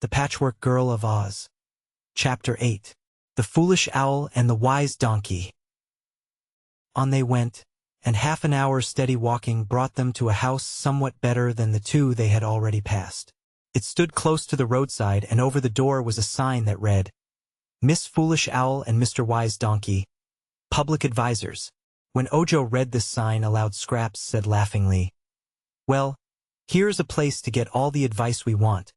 The Patchwork Girl of Oz. Chapter 8. The Foolish Owl and the Wise Donkey. On they went, and half an hour's steady walking brought them to a house somewhat better than the two they had already passed. It stood close to the roadside, and over the door was a sign that read, Miss Foolish Owl and Mr. Wise Donkey, Public Advisors. When Ojo read this sign aloud, Scraps said laughingly, "Well, here's a place to get all the advice we want,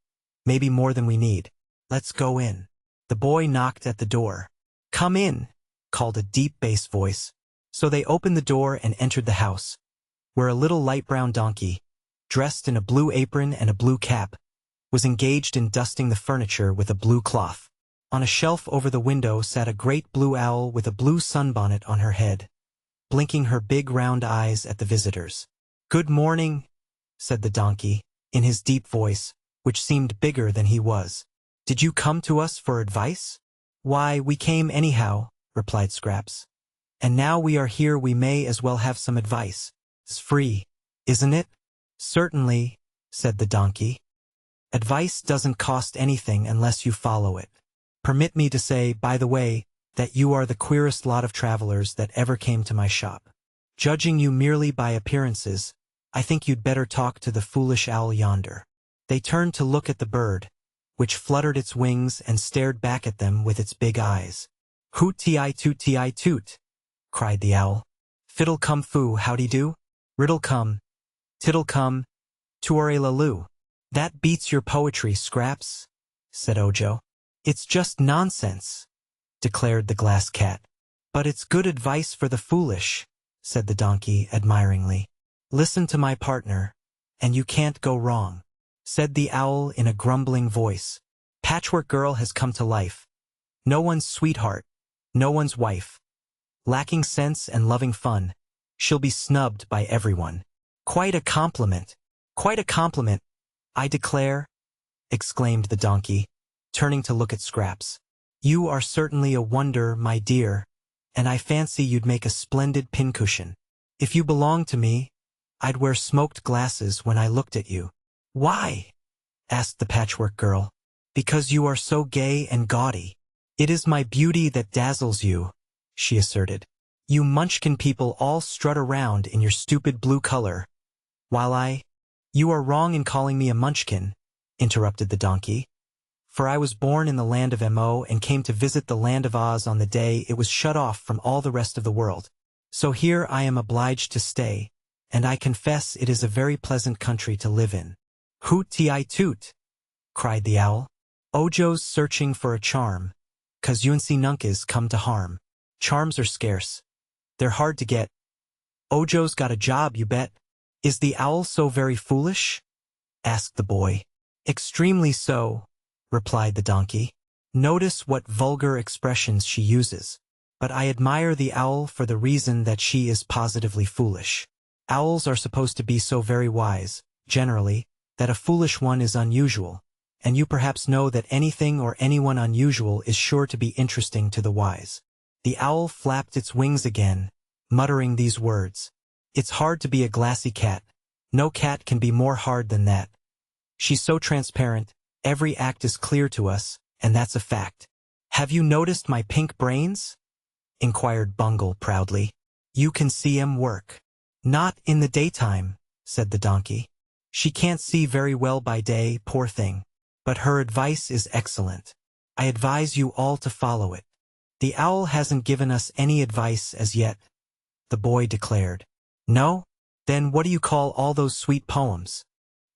maybe more than we need. Let's go in." The boy knocked at the door. "Come in," called a deep bass voice. So they opened the door and entered the house, where a little light brown donkey, dressed in a blue apron and a blue cap, was engaged in dusting the furniture with a blue cloth. On a shelf over the window sat a great blue owl with a blue sunbonnet on her head, blinking her big round eyes at the visitors. "Good morning," said the donkey, in his deep voice, which seemed bigger than he was. "Did you come to us for advice?" "Why, we came anyhow," replied Scraps. "And now we are here, we may as well have some advice. It's free, isn't it?" "Certainly," said the donkey. "Advice doesn't cost anything unless you follow it. Permit me to say, by the way, that you are the queerest lot of travelers that ever came to my shop. Judging you merely by appearances, I think you'd better talk to the foolish owl yonder." They turned to look at the bird, which fluttered its wings and stared back at them with its big eyes. "Hoot-ti-toot-ti-toot," cried the owl. "Fiddle-cum-foo, howdy-do? Riddle-cum, tiddle-cum, tuore-la-loo." "That beats your poetry, Scraps," said Ojo. "It's just nonsense," declared the glass cat. "But it's good advice for the foolish," said the donkey admiringly. "Listen to my partner, and you can't go wrong," said the owl in a grumbling voice. "Patchwork Girl has come to life. No one's sweetheart, no one's wife. Lacking sense and loving fun, she'll be snubbed by everyone. Quite a compliment, quite a compliment, I declare," exclaimed the donkey, turning to look at Scraps. "You are certainly a wonder, my dear, and I fancy you'd make a splendid pincushion. If you belonged to me, I'd wear smoked glasses when I looked at you." "Why?" asked the Patchwork Girl. "Because you are so gay and gaudy. It is my beauty that dazzles you," she asserted. "You Munchkin people all strut around in your stupid blue color, while "You are wrong in calling me a Munchkin," interrupted the donkey. "For I was born in the land of Mo and came to visit the land of Oz on the day it was shut off from all the rest of the world. So here I am obliged to stay, and I confess it is a very pleasant country to live in." "Hoot-ti-toot," cried the owl. "Ojo's searching for a charm, 'cause Yunsi Nunkas come to harm. Charms are scarce. They're hard to get. Ojo's got a job, you bet." "Is the owl so very foolish?" asked the boy. "Extremely so," replied the donkey. "Notice what vulgar expressions she uses. But I admire the owl for the reason that she is positively foolish. Owls are supposed to be so very wise, generally, that a foolish one is unusual, and you perhaps know that anything or anyone unusual is sure to be interesting to the wise." The owl flapped its wings again, muttering these words. "It's hard to be a glassy cat. No cat can be more hard than that. She's so transparent, every act is clear to us, and that's a fact." "Have you noticed my pink brains?" inquired Bungle proudly. "You can see 'em work." "Not in the daytime," said the donkey. "She can't see very well by day, poor thing. But her advice is excellent. I advise you all to follow it." "The owl hasn't given us any advice as yet," the boy declared. "No? Then what do you call all those sweet poems?"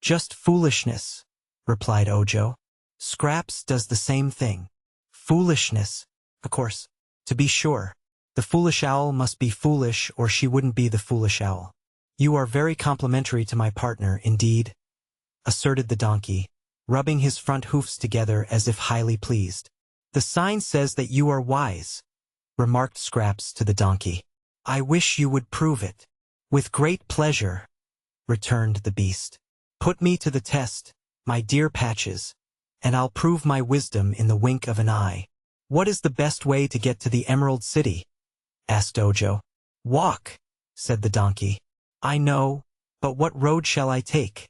"Just foolishness," replied Ojo. "Scraps does the same thing." "Foolishness, of course. To be sure. The foolish owl must be foolish or she wouldn't be the foolish owl." "You are very complimentary to my partner, indeed," asserted the donkey, rubbing his front hoofs together as if highly pleased. "The sign says that you are wise," remarked Scraps to the donkey. "I wish you would prove it." "With great pleasure," returned the beast. "Put me to the test, my dear Patches, and I'll prove my wisdom in the wink of an eye." "What is the best way to get to the Emerald City?" asked Ojo. "Walk," said the donkey. "I know, but what road shall I take?"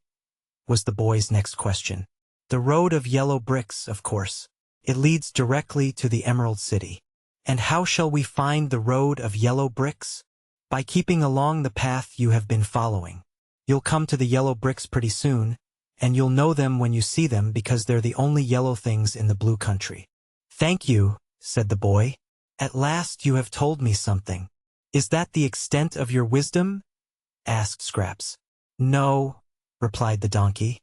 was the boy's next question. The road of yellow bricks, of course. It leads directly to the Emerald City. And how shall we find the road of yellow bricks? By keeping along the path you have been following. You'll come to the yellow bricks pretty soon, and you'll know them when you see them because they're the only yellow things in the blue country. Thank you, said the boy. At last you have told me something. Is that the extent of your wisdom? Asked Scraps. No, replied the donkey.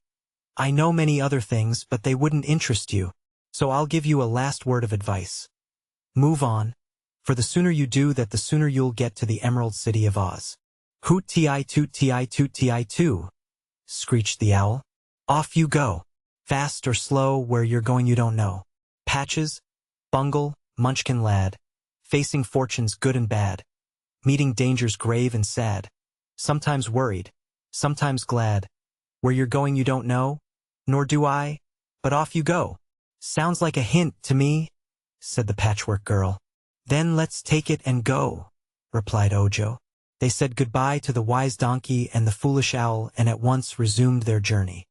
I know many other things, but they wouldn't interest you, so I'll give you a last word of advice. Move on, for the sooner you do that the sooner you'll get to the Emerald City of Oz. Hoot-ti toot-ti toot-ti too, screeched the owl. Off you go, fast or slow, where you're going you don't know. Patches, Bungle, Munchkin lad, facing fortunes good and bad, meeting dangers grave and sad, sometimes worried, sometimes glad. Where you're going you don't know, nor do I, but off you go. Sounds like a hint to me, said the Patchwork Girl. Then let's take it and go, replied Ojo. They said goodbye to the wise donkey and the foolish owl and at once resumed their journey.